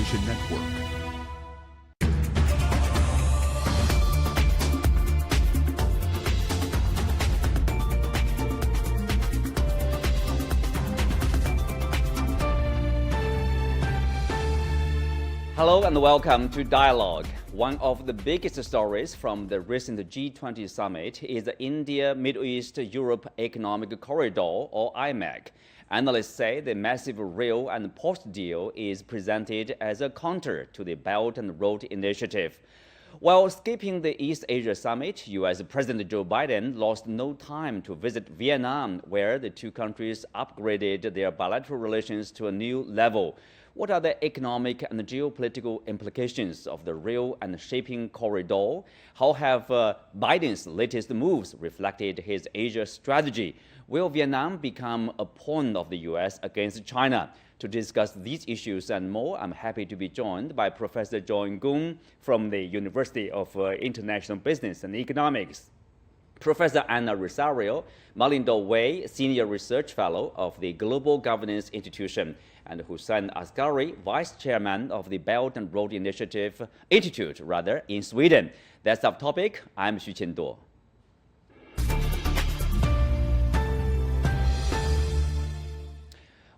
Television Network. Hello and welcome to Dialogue. One of the biggest stories from the recent G20 summit is the India-Middle East-Europe Economic Corridor, or IMEC. Analysts say the massive rail and port deal is presented as a counter to the Belt and Road Initiative. While skipping the East Asia Summit, U.S. President Joe Biden lost no time to visit Vietnam, where the two countries upgraded their bilateral relations to a new level. What are the economic and geopolitical implications of the rail and shipping corridor? How have Biden's latest moves reflected his Asia strategy? Will Vietnam become a pawn of the U.S. against China? To discuss these issues and more, I'm happy to be joined by Professor John Gung from the University of International Business and Economics, Professor Anna Rosario, Malindog-Uy, Senior Research Fellow of the Global Governance Institution, and Hussein Asghari, Vice Chairman of the Belt and Road Initiative Institute, in Sweden. That's our topic. I'm Xu Qianduo.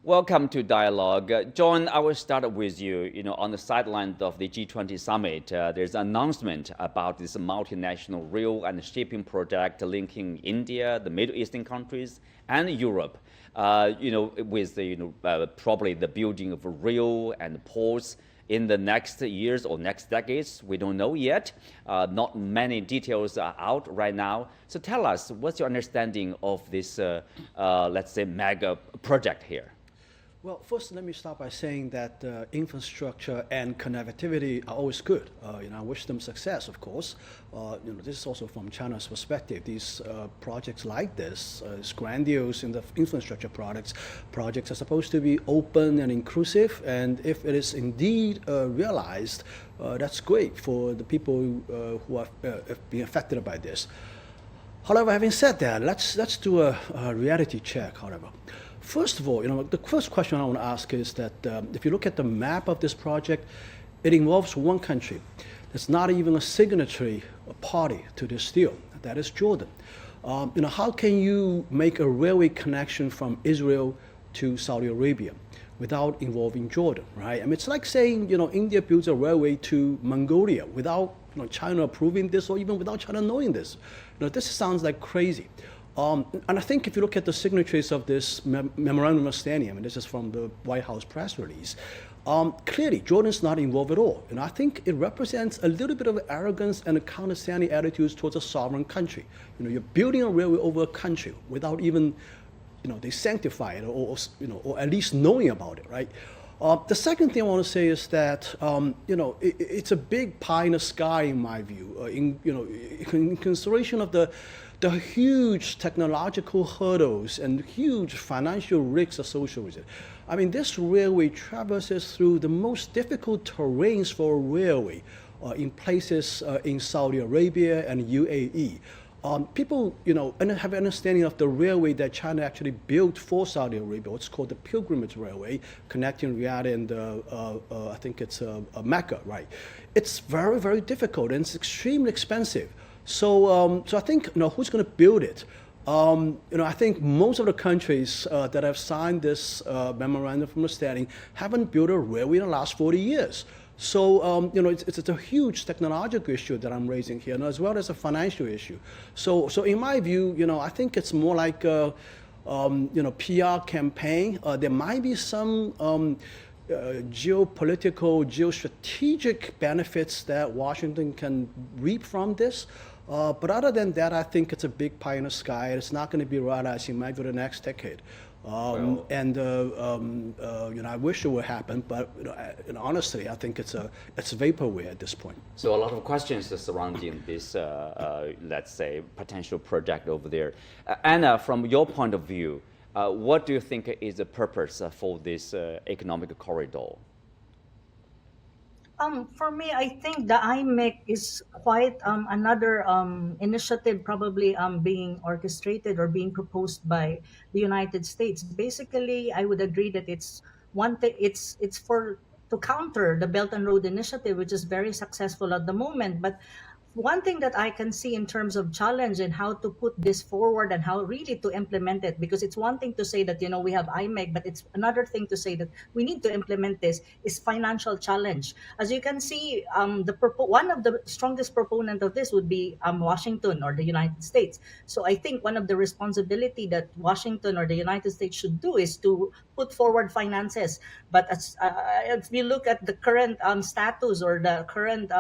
Welcome to Dialogue. John, I will start with you. On the sidelines of the G20 summit, there's an announcement about this multinational rail and shipping project linking India, the Middle Eastern countries, and Europe. With probably the building of rail and ports in the next years or next decades. We don't know yet. Not many details are out right now. So tell us, what's your understanding of this, let's say, mega project here? Well, first, let me start by saying that infrastructure and connectivity are always good. I wish them success, of course. This is also from China's perspective. These projects like this, grandiose in the infrastructure projects are supposed to be open and inclusive. And if it is indeed realized, that's great for the people who are being affected by this. However, having said that, let's do a reality check, however. First of all, the first question I want to ask is that if you look at the map of this project, it involves one country. There's not even a signatory party to this deal. That is Jordan. How can you make a railway connection from Israel to Saudi Arabia without involving Jordan, right? I mean, it's like saying, India builds a railway to Mongolia without China approving this or even without China knowing this. This sounds like crazy. And I think if you look at the signatories of this memorandum of understanding, this is from the White House press release, clearly Jordan's not involved at all. And I think it represents a little bit of arrogance and a condescending attitudes towards a sovereign country. You're building a railway over a country without even, they sanctify it or at least knowing about it, right? The second thing I want to say is that it's a big pie in the sky in my view. In consideration of the huge technological hurdles and huge financial risks associated with it. I mean, this railway traverses through the most difficult terrains for a railway in places in Saudi Arabia and UAE. People, have an understanding of the railway that China actually built for Saudi Arabia, what's called the Pilgrimage Railway, connecting Riyadh and I think it's Mecca, right? It's very, very difficult and it's extremely expensive. So I think, who's going to build it? I think most of the countries that have signed this memorandum of understanding haven't built a railway in the last 40 years. So, it's a huge technological issue that I'm raising here, as well as a financial issue. So in my view, I think it's more like a, PR campaign. There might be some geopolitical, geostrategic benefits that Washington can reap from this. But other than that, I think it's a big pie in the sky. It's not going to be realized in maybe the next decade. I wish it would happen, but honestly, I think it's vaporware at this point. So a lot of questions surrounding this, let's say, potential project over there. Anna, from your point of view, what do you think is the purpose for this economic corridor? For me, I think the IMEC is quite another initiative probably being orchestrated or being proposed by the United States. Basically, I would agree that it's one thing. It's for to counter the Belt and Road Initiative, which is very successful at the moment. But one thing that I can see in terms of challenge and how to put this forward and how really to implement it, because it's one thing to say that we have IMEC, but it's another thing to say that we need to implement this, is financial challenge. As you can see, one of the strongest proponent of this would be Washington or the United States. So I think one of the responsibility that Washington or the United States should do is to put forward finances. But if we look at the current status or the current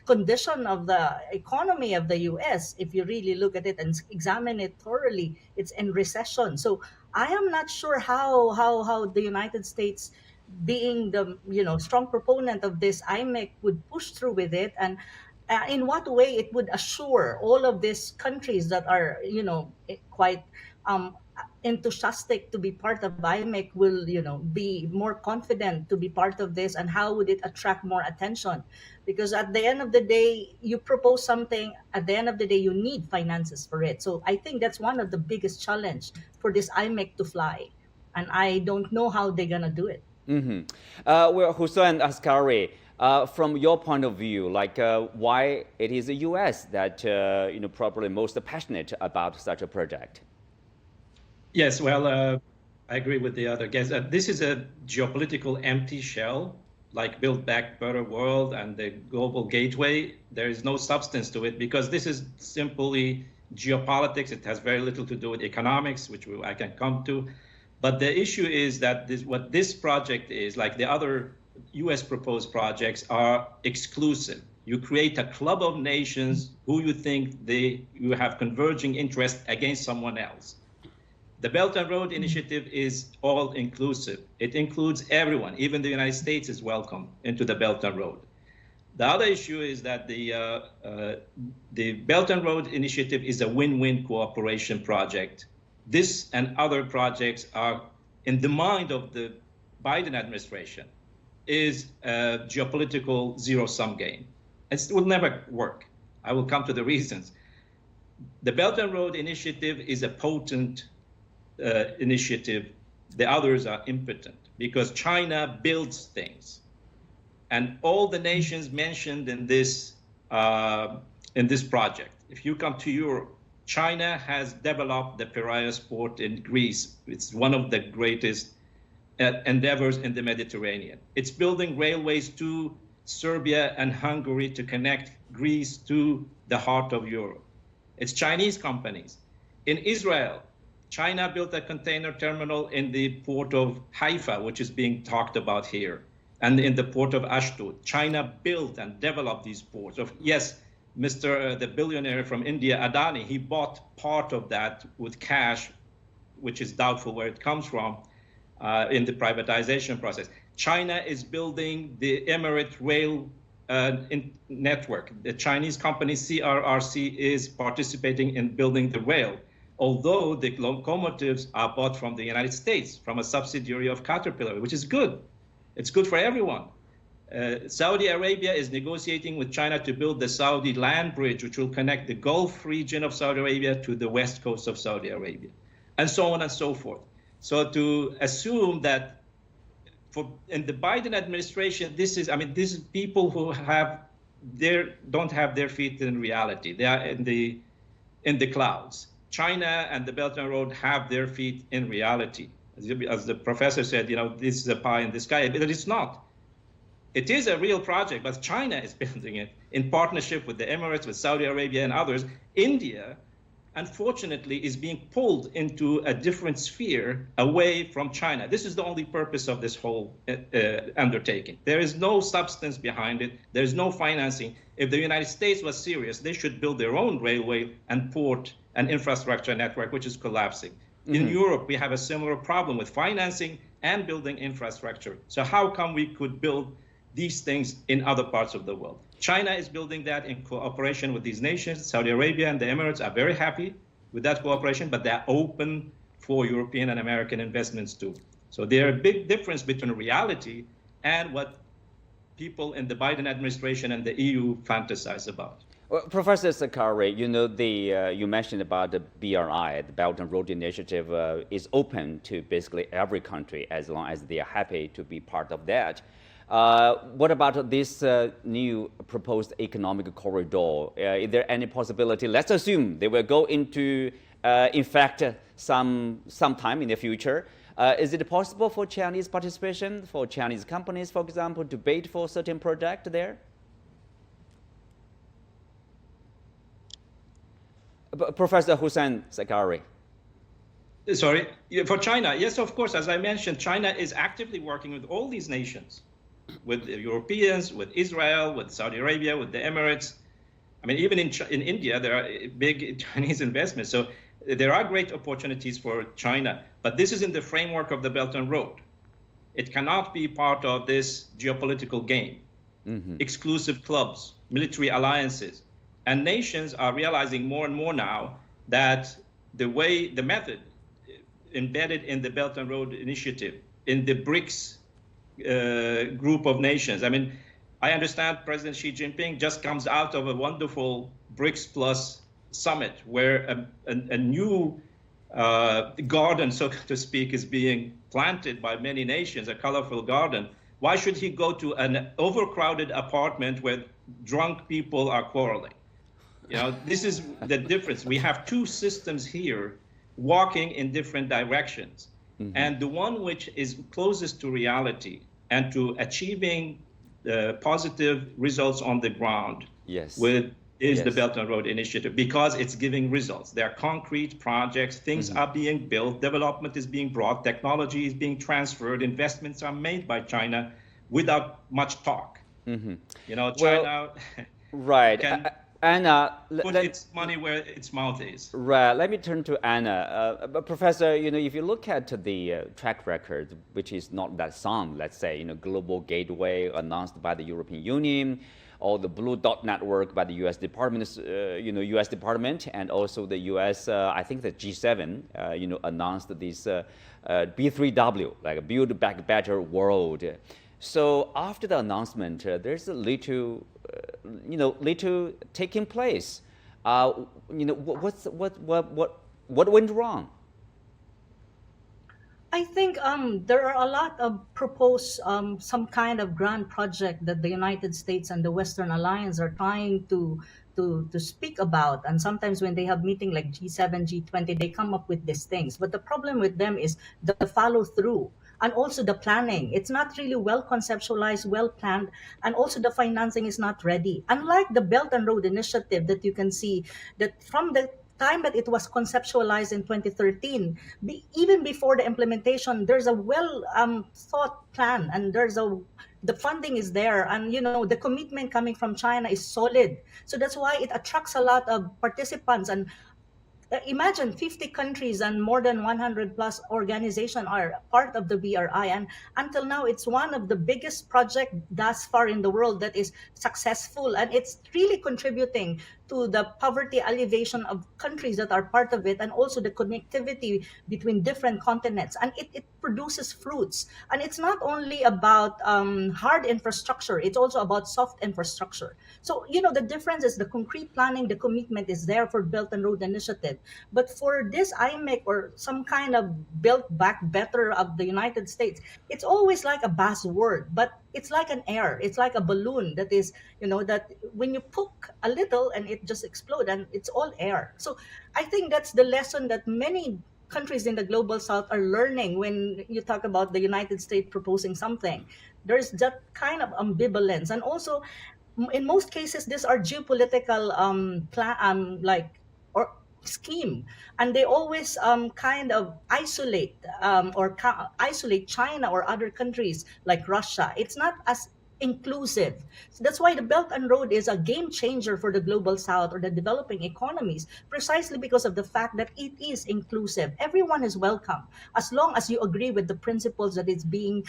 condition of the economy of the US, if you really look at it and examine it thoroughly, it's in recession. So I am not sure how the United States, being the strong proponent of this IMEC, would push through with it, and in what way it would assure all of these countries that are quite enthusiastic to be part of IMEC will be more confident to be part of this, and how would it attract more attention? Because at the end of the day, you propose something, at the end of the day you need finances for it. So I think that's one of the biggest challenge for this IMEC to fly, and I don't know how they're gonna do it. Well, Hussein Askari, from your point of view, why it is the U.S. that probably most passionate about such a project? Yes, well, I agree with the other guests. This is a geopolitical empty shell, like Build Back Better World and the Global Gateway. There is no substance to it because this is simply geopolitics. It has very little to do with economics, which I can come to. But the issue is that what this project is, like the other US proposed projects, are exclusive. You create a club of nations who you think you have converging interests against someone else. The Belt and Road Initiative is all inclusive. It includes everyone, even the United States is welcome into the Belt and Road. The other issue is that the Belt and Road Initiative is a win-win cooperation project. This and other projects are, in the mind of the Biden administration, is a geopolitical zero-sum game. It will never work. I will come to the reasons. The Belt and Road Initiative is a potent initiative. The others are impotent because China builds things, and all the nations mentioned in this project. If you come to Europe, China has developed the Piraeus port in Greece. It's one of the greatest endeavors in the Mediterranean. It's building railways to Serbia and Hungary to connect Greece to the heart of Europe. It's Chinese companies. In Israel, China built a container terminal in the port of Haifa, which is being talked about here, and in the port of Ashdod. China built and developed these ports. Yes, the billionaire from India, Adani, he bought part of that with cash, which is doubtful where it comes from, in the privatization process. China is building the Emirate rail network. The Chinese company CRRC is participating in building the rail, although the locomotives are bought from the United States, from a subsidiary of Caterpillar, which is good. It's good for everyone. Saudi Arabia is negotiating with China to build the Saudi land bridge, which will connect the Gulf region of Saudi Arabia to the west coast of Saudi Arabia, and so on and so forth. So to assume that in the Biden administration, this is people who don't have their feet in reality. They are in the clouds. China and the Belt and Road have their feet in reality. As the professor said, this is a pie in the sky, but it's not. It is a real project, but China is building it in partnership with the Emirates, with Saudi Arabia and others. India, unfortunately, is being pulled into a different sphere away from China. This is the only purpose of this whole undertaking. There is no substance behind it. There is no financing. If the United States was serious, they should build their own railway and port and infrastructure network, which is collapsing. Mm-hmm. In Europe, we have a similar problem with financing and building infrastructure. So how come we could build these things in other parts of the world? China is building that in cooperation with these nations. Saudi Arabia and the Emirates are very happy with that cooperation, but they're open for European and American investments too. So there's a big difference between reality and what people in the Biden administration and the EU fantasize about. Well, Professor Sakari, you mentioned about the BRI, the Belt and Road Initiative, is open to basically every country as long as they are happy to be part of that. What about this new proposed economic corridor? Is there any possibility? Let's assume they will go into, in fact, some time in the future. Is it possible for Chinese participation, for Chinese companies, for example, to bid for certain project there? Professor Hussein Zakari. Sorry, for China, yes, of course. As I mentioned, China is actively working with all these nations, with the Europeans, with Israel, with Saudi Arabia, with the Emirates. I mean, even in India, there are big Chinese investments. So there are great opportunities for China, but this is in the framework of the Belt and Road. It cannot be part of this geopolitical game. Exclusive clubs, military alliances, and nations are realizing more and more now that the method embedded in the Belt and Road Initiative, in the BRICS group of nations. I mean, I understand President Xi Jinping just comes out of a wonderful BRICS Plus summit where a new garden, so to speak, is being planted by many nations, a colorful garden. Why should he go to an overcrowded apartment where drunk people are quarreling? You know, this is the difference. We have two systems here walking in different directions. And the one which is closest to reality and to achieving positive results on the ground is the Belt and Road Initiative, because it's giving results. There are concrete projects, things are being built, development is being brought, technology is being transferred, investments are made by China without much talk. You know, China can Anna, put its money where its mouth is. Right. Let me turn to Anna. Professor, you know, if you look at the track record, which is not that sound, let's say, you know, global gateway announced by the European Union, or the Blue Dot Network by the U.S. Department, U.S. Department, and also the U.S. I think the G7, announced this B3W, like a Build Back Better World. So after the announcement, there's a little taking place. What went wrong? I think there are a lot of proposed some kind of grand project that the United States and the Western Alliance are trying to speak about. And sometimes when they have meeting like G7, G20, they come up with these things. But the problem with them is the follow through and also the planning. It's not really well conceptualized, well planned, and also the financing is not ready. Unlike the Belt and Road Initiative that you can see that from the time that it was conceptualized in 2013, even before the implementation, there's a well thought plan, and the funding is there, and the commitment coming from China is solid. So that's why it attracts a lot of participants. And imagine 50 countries and more than 100 plus organizations are part of the BRI, and until now it's one of the biggest projects thus far in the world that is successful, and it's really contributing to the poverty alleviation of countries that are part of it, and also the connectivity between different continents, and it produces fruits. And it's not only about hard infrastructure, it's also about soft infrastructure. So the difference is the concrete planning, the commitment is there for Belt and Road Initiative. But for this IMEC or some kind of Build Back Better of the United States, it's always like a buzzword, but it's like an air, it's like a balloon that is, that when you poke a little and it just explodes, and it's all air. So I think that's the lesson that many countries in the global south are learning. When you talk about the United States proposing something, there's that kind of ambivalence. And also in most cases, these are geopolitical scheme, and they always kind of isolate isolate China or other countries like Russia. It's not as inclusive. So that's why the Belt and Road is a game changer for the global south or the developing economies, precisely because of the fact that it is inclusive. Everyone is welcome as long as you agree with the principles that it's being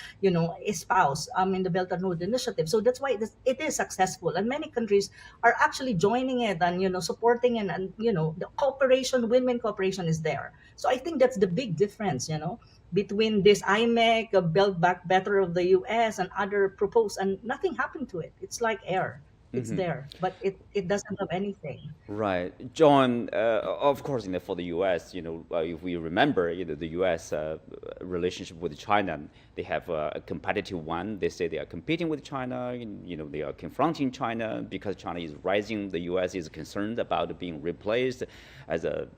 espoused in the Belt and Road Initiative. So that's why it is successful, and many countries are actually joining it and supporting it, and the cooperation, win-win cooperation is there. So I think that's the big difference between this IMEC, Build Back Better of the US, and other proposed, and nothing happened to it. It's like air. It's there, but it doesn't have anything. Right. John, of course, for the US, if we remember, the US relationship with China, They have a competitive one. They say they are competing with China. They are confronting China because China is rising. The U.S. is concerned about being replaced as the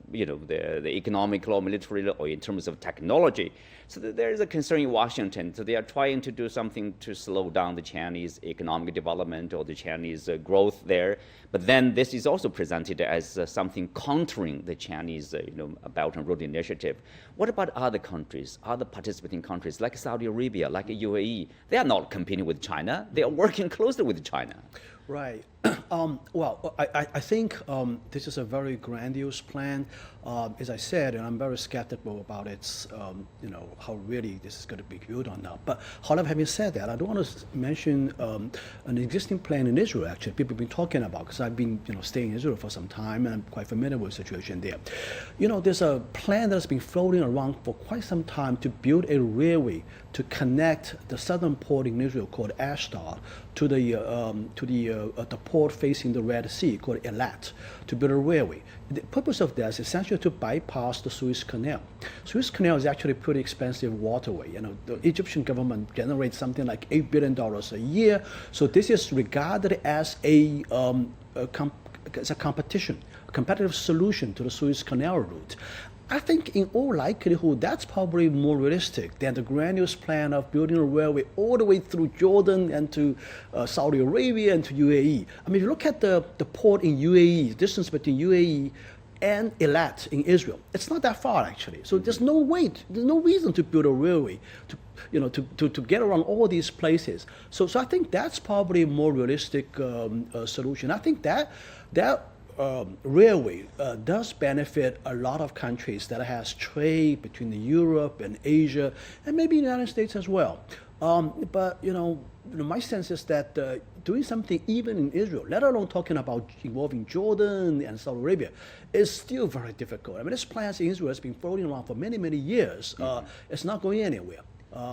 economic or military or in terms of technology. So there is a concern in Washington. So they are trying to do something to slow down the Chinese economic development or the Chinese growth there. But then this is also presented as something countering the Chinese, Belt and Road Initiative. What about other countries, other participating countries like Saudi Arabia, like UAE? They are not competing with China. They are working closely with China. Right. Well, I think this is a very grandiose plan. As I said, and I'm very skeptical about its, how really this is going to be built on now. But however, having said that, I don't want to mention an existing plan in Israel. Actually, people have been talking about, because I've been, staying in Israel for some time, and I'm quite familiar with the situation there. There's a plan that's been floating around for quite some time to build a railway to connect the southern port in Israel called Ashdod to the port facing the Red Sea called Eilat, to build a railway. The purpose of that is essentially to bypass the Suez Canal. Suez Canal is actually a pretty expensive waterway. The Egyptian government generates something like $8 billion a year. So this is regarded as a competition, a competitive solution to the Suez Canal route. I think in all likelihood, that's probably more realistic than the grandiose plan of building a railway all the way through Jordan and to Saudi Arabia and to UAE. I mean, if you look at the port in UAE, the distance between UAE and Eilat in Israel, it's not that far actually. So there's no reason to build a railway to get around all these places. So I think that's probably a more realistic solution. I think that railway does benefit a lot of countries that has trade between Europe and Asia, and maybe the United States as well. But my sense is that doing something even in Israel, let alone talking about involving Jordan and Saudi Arabia, is still very difficult. I mean, this plan in Israel has been floating around for many, many years. It's not going anywhere.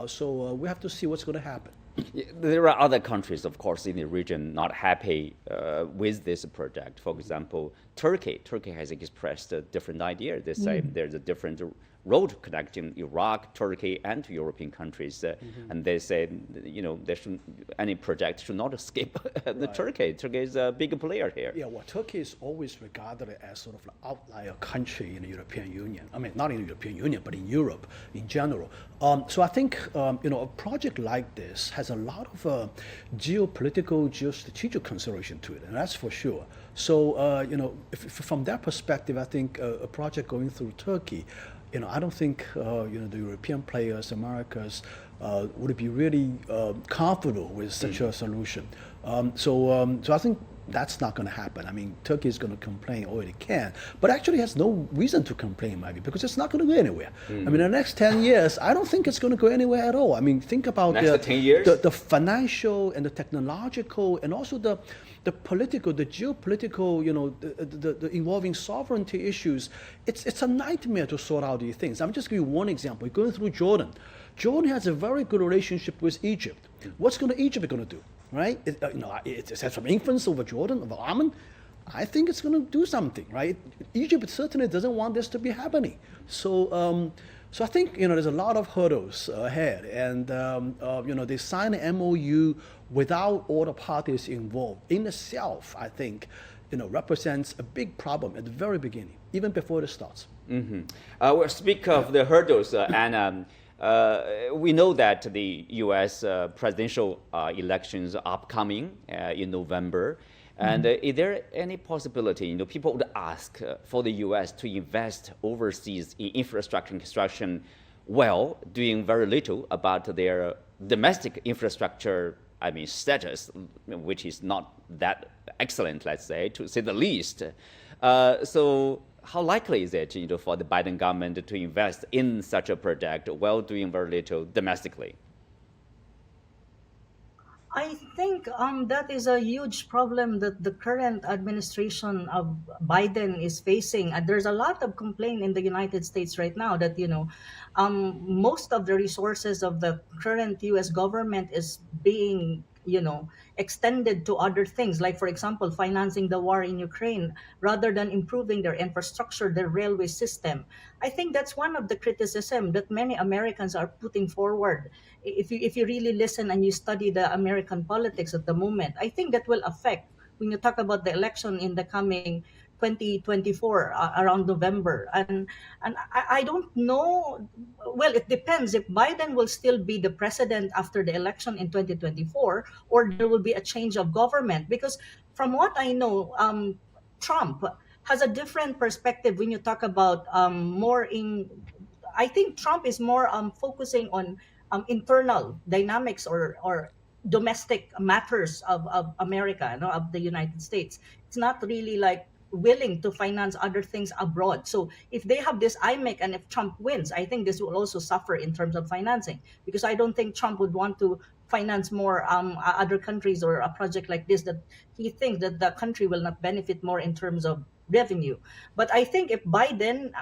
So we have to see what's going to happen. There are other countries, of course, in the region not happy with this project. For example, Turkey. Turkey has expressed a different idea. They say there's a different road connecting Iraq, Turkey, and to European countries. And they say, any project should not escape the Turkey. Turkey is a big player here. Yeah, well, Turkey is always regarded as sort of an outlier country in the European Union. I mean, not in the European Union, but in Europe in general. So I think, a project like this has a lot of geopolitical, geostrategic consideration to it, and that's for sure. So, if from that perspective, I think a project going through Turkey, I don't think the European players, Americas, would be really comfortable with such a solution. So I think that's not going to happen. I mean, Turkey is going to complain all it can, but actually has no reason to complain, maybe, because it's not going to go anywhere. I mean, the next 10 years, I don't think it's going to go anywhere at all. I mean, think about next 10 years? The financial and the technological and also the political, the geopolitical, the involving sovereignty issues. It's a nightmare to sort out these things. I'm just giving you one example. Going through Jordan. Jordan has a very good relationship with Egypt. What's Egypt going to do? Right? It has some influence over Jordan, over Oman. I think it's going to do something, right? Egypt certainly doesn't want this to be happening. So I think there's a lot of hurdles ahead, and they signed an MOU without all the parties involved. In itself, I think, represents a big problem at the very beginning, even before it starts. We'll speak of the hurdles, and. We know that the U.S. presidential elections are upcoming in November. And is there any possibility, people would ask for the U.S. to invest overseas in infrastructure and construction while doing very little about their domestic infrastructure, status, which is not that excellent, let's say, to say the least. So how likely is it, for the Biden government to invest in such a project while doing very little domestically? I think that is a huge problem that the current administration of Biden is facing. And there's a lot of complaint in the United States right now that, most of the resources of the current U.S. government is being extended to other things, like for example financing the war in Ukraine, rather than improving their infrastructure, their railway system. I think that's one of the criticism that many Americans are putting forward. If you really listen and you study the American politics at the moment, I think that will affect when you talk about the election in the coming 2024, around November. And I don't know. Well, it depends if Biden will still be the president after the election in 2024, or there will be a change of government. Because from what I know, Trump has a different perspective when you talk about more in. I think Trump is more focusing on internal dynamics, or domestic matters of America, of the United States. It's not really like willing to finance other things abroad. So if they have this IMEC and if Trump wins, I think this will also suffer in terms of financing, because I don't think Trump would want to finance more other countries, or a project like this that he thinks that the country will not benefit more in terms of revenue. But I think if Biden,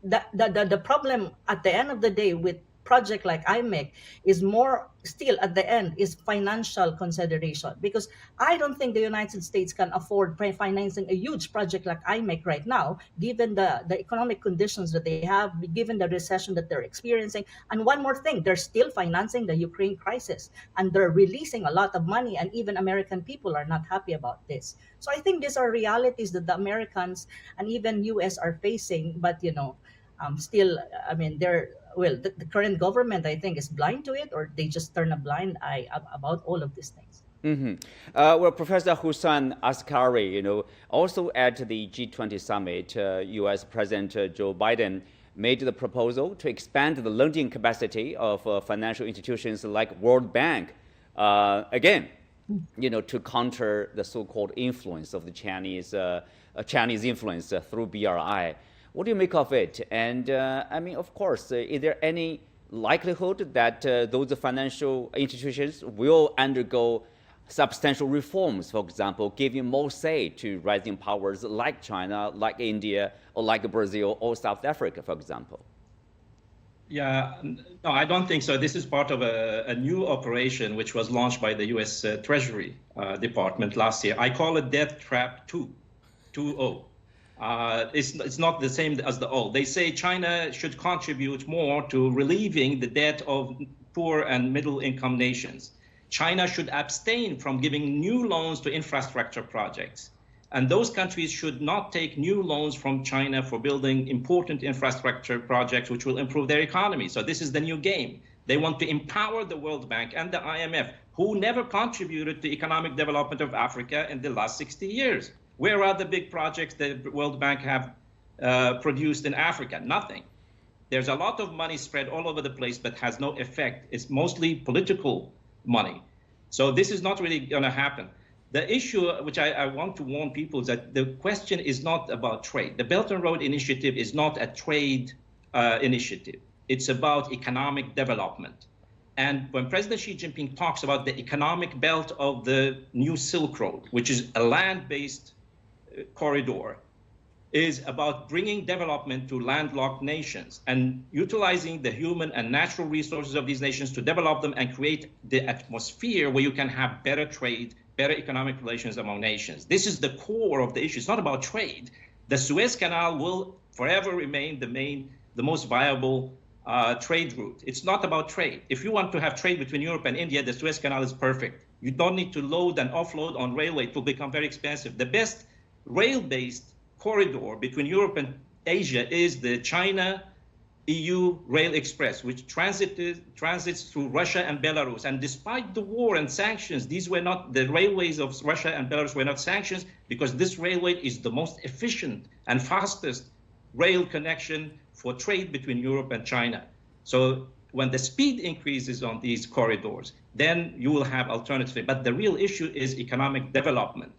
the problem at the end of the day with project like IMEC is more still at the end is financial consideration, because I don't think the United States can afford financing a huge project like IMEC right now, given the economic conditions that they have, given the recession that they're experiencing. And one more thing, they're still financing the Ukraine crisis, and they're releasing a lot of money, and even American people are not happy about this. So I think these are realities that the Americans and even US are facing. But still, I mean, the current government, I think, is blind to it, or they just turn a blind eye about all of these things. Well, Professor Hussein Askari, also at the G20 summit, U.S. President Joe Biden made the proposal to expand the lending capacity of financial institutions like World Bank, again, to counter the so-called influence of the Chinese influence through BRI. What do you make of it? And of course, is there any likelihood that those financial institutions will undergo substantial reforms, for example, giving more say to rising powers like China, like India, or like Brazil or South Africa, for example? Yeah, no, I don't think so. This is part of a new operation which was launched by the U.S. Treasury Department last year. I call it Debt Trap 2.0. It's not the same as the old. They say China should contribute more to relieving the debt of poor and middle-income nations. China should abstain from giving new loans to infrastructure projects. And those countries should not take new loans from China for building important infrastructure projects which will improve their economy. So this is the new game. They want to empower the World Bank and the IMF, who never contributed to economic development of Africa in the last 60 years. Where are the big projects the World Bank have produced in Africa? Nothing. There's a lot of money spread all over the place, but has no effect. It's mostly political money. So this is not really going to happen. The issue, which I want to warn people, is that the question is not about trade. The Belt and Road Initiative is not a trade initiative. It's about economic development. And when President Xi Jinping talks about the economic belt of the new Silk Road, which is a land-based corridor, is about bringing development to landlocked nations and utilizing the human and natural resources of these nations to develop them and create the atmosphere where you can have better trade, better economic relations among nations. This is the core of the issue. It's not about trade. The Suez Canal will forever remain the most viable trade route. It's not about trade. If you want to have trade between Europe and India, the Suez Canal is perfect. You don't need to load and offload on railway. It will become very expensive. The best rail-based corridor between Europe and Asia is the China-EU Rail Express, which transits through Russia and Belarus. And despite the war and sanctions, the railways of Russia and Belarus were not sanctions, because this railway is the most efficient and fastest rail connection for trade between Europe and China. So when the speed increases on these corridors, then you will have alternatives. But the real issue is economic development.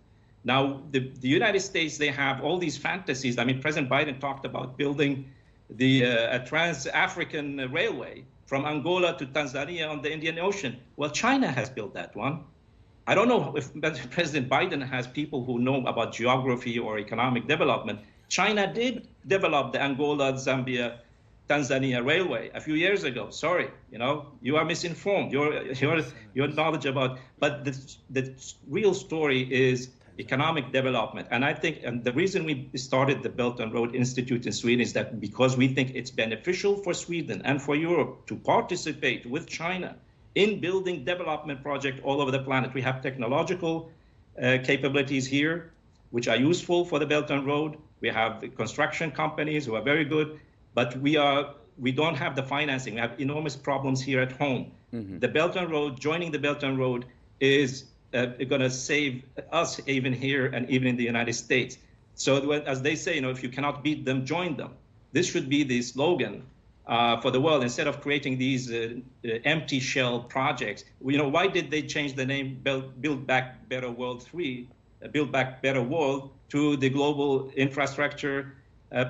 Now, the United States, they have all these fantasies. I mean, President Biden talked about building a trans-African railway from Angola to Tanzania on the Indian Ocean. Well, China has built that one. I don't know if President Biden has people who know about geography or economic development. China did develop the Angola, Zambia Tanzania Railway a few years ago. Sorry, you are misinformed. Your knowledge about, but the real story is economic development. And I think, and the reason we started the Belt and Road Institute in Sweden is that because we think it's beneficial for Sweden and for Europe to participate with China in building development projects all over the planet. We have technological capabilities here, which are useful for the Belt and Road. We have construction companies who are very good, but we don't have the financing. We have enormous problems here at home. Mm-hmm. The Belt and Road, joining the Belt and Road is going to save us even here and even in the United States. So as they say, if you cannot beat them, join them. This should be the slogan for the world, instead of creating these empty shell projects. Why did they change the name Build Back Better World 3, Build Back Better World, to the Global Infrastructure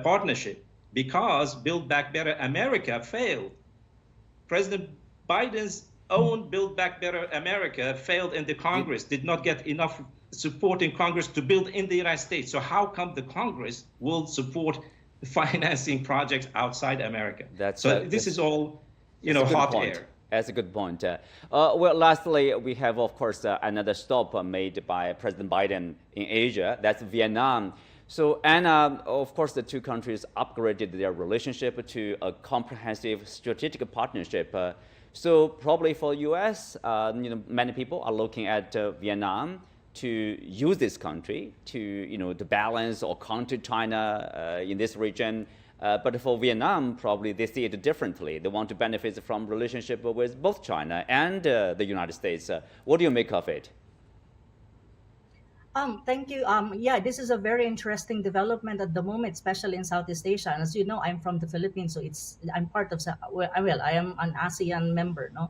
Partnership? Because Build Back Better America failed. President Biden's own Build Back Better America failed in the Congress, did not get enough support in Congress to build in the United States. So how come the Congress will support financing projects outside America? This is all, hot air. That's a good point. Well, lastly, we have, of course, another stop made by President Biden in Asia. That's Vietnam. So, Anna, of course, the two countries upgraded their relationship to a comprehensive strategic partnership. So probably for U.S., many people are looking at Vietnam to use this country to, to balance or counter China in this region. But for Vietnam, probably they see it differently. They want to benefit from relationship with both China and the United States. What do you make of it? Thank you. Yeah, this is a very interesting development at the moment, especially in Southeast Asia. And as you know, I'm from the Philippines, so I'm part of. I am an ASEAN member. No,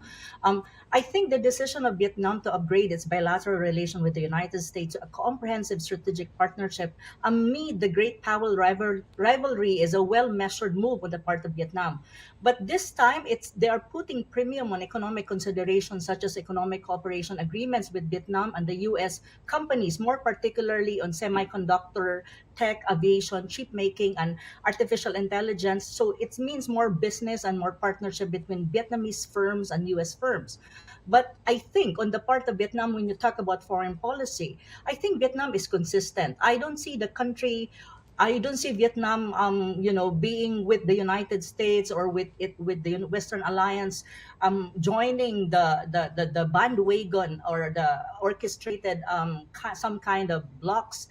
I think the decision of Vietnam to upgrade its bilateral relation with the United States to a comprehensive strategic partnership amid the great power rivalry is a well-measured move on the part of Vietnam. But this time, they are putting premium on economic considerations such as economic cooperation agreements with Vietnam and the U.S. companies, more particularly on semiconductor, tech, aviation, chip making, and artificial intelligence. So it means more business and more partnership between Vietnamese firms and U.S. firms. But I think on the part of Vietnam, when you talk about foreign policy, I think Vietnam is consistent. I don't see Vietnam, being with the United States or with the Western Alliance, joining the bandwagon or the orchestrated some kind of blocks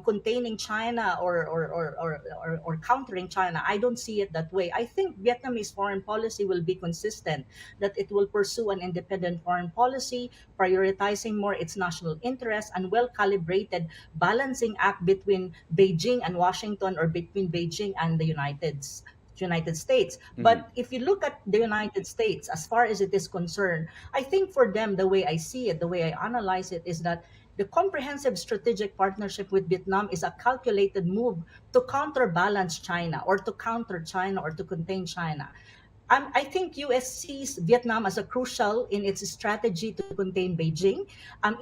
containing China or countering China. I don't see it that way. I think Vietnamese foreign policy will be consistent, that it will pursue an independent foreign policy, prioritizing more its national interests and well-calibrated balancing act between Beijing and Washington, or between Beijing and the United States. Mm-hmm. But if you look at the United States, as far as it is concerned, I think for them, the way I see it, the way I analyze it, is that the comprehensive strategic partnership with Vietnam is a calculated move to counterbalance China, or to counter China, or to contain China. I think U.S. sees Vietnam as a crucial in its strategy to contain Beijing,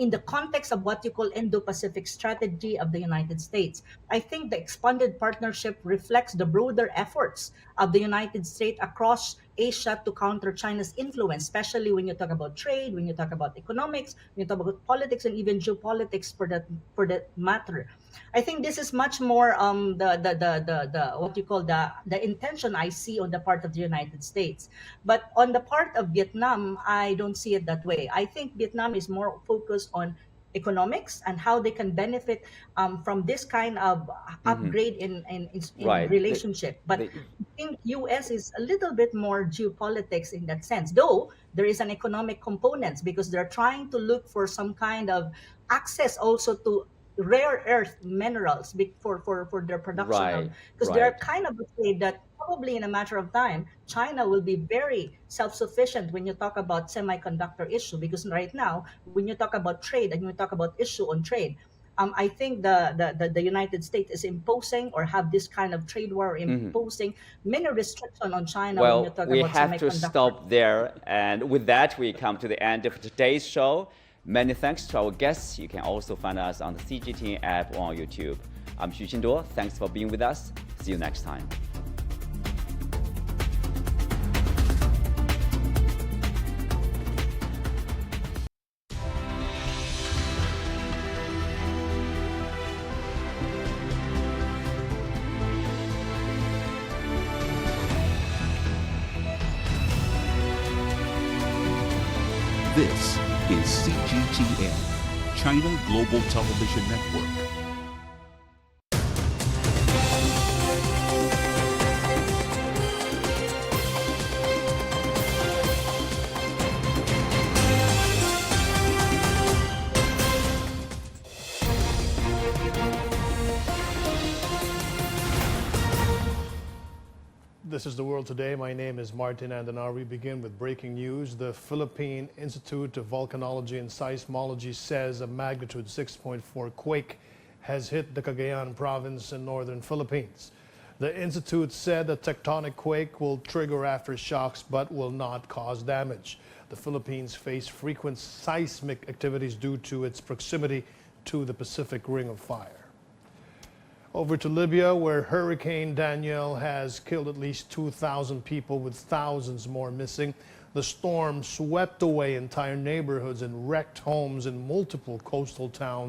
in the context of what you call Indo-Pacific strategy of the United States. I think the expanded partnership reflects the broader efforts of the United States across Asia to counter China's influence, especially when you talk about trade, when you talk about economics, when you talk about politics, and even geopolitics for that matter. I think this is much more the intention I see on the part of the United States. But on the part of Vietnam, I don't see it that way. I think Vietnam is more focused on economics and how they can benefit from this kind of upgrade in right. relationship. But I think U.S. is a little bit more geopolitics in that sense, though there is an economic component, because they're trying to look for some kind of access also to rare earth minerals for their production, because they're kind of afraid that probably in a matter of time, China will be very self-sufficient when you talk about semiconductor issue. Because right now, when you talk about trade and you talk about issue on trade, I think the United States is imposing, or have this kind of trade war imposing many restrictions on China. Well, when you talk we about have to stop there. And with that, we come to the end of today's show. Many thanks to our guests. You can also find us on the CGTN app or on YouTube. I'm Xu Qinduo. Thanks for being with us. See you next time. This is CGTN, China Global Television Network. This is The World Today. My name is Martin Andanar. We begin with breaking news. The Philippine Institute of Volcanology and Seismology says a magnitude 6.4 quake has hit the Cagayan province in northern Philippines. The institute said a tectonic quake will trigger aftershocks but will not cause damage. The Philippines face frequent seismic activities due to its proximity to the Pacific Ring of Fire. Over to Libya, where Hurricane Danielle has killed at least 2,000 people with thousands more missing. The storm swept away entire neighborhoods and wrecked homes in multiple coastal towns.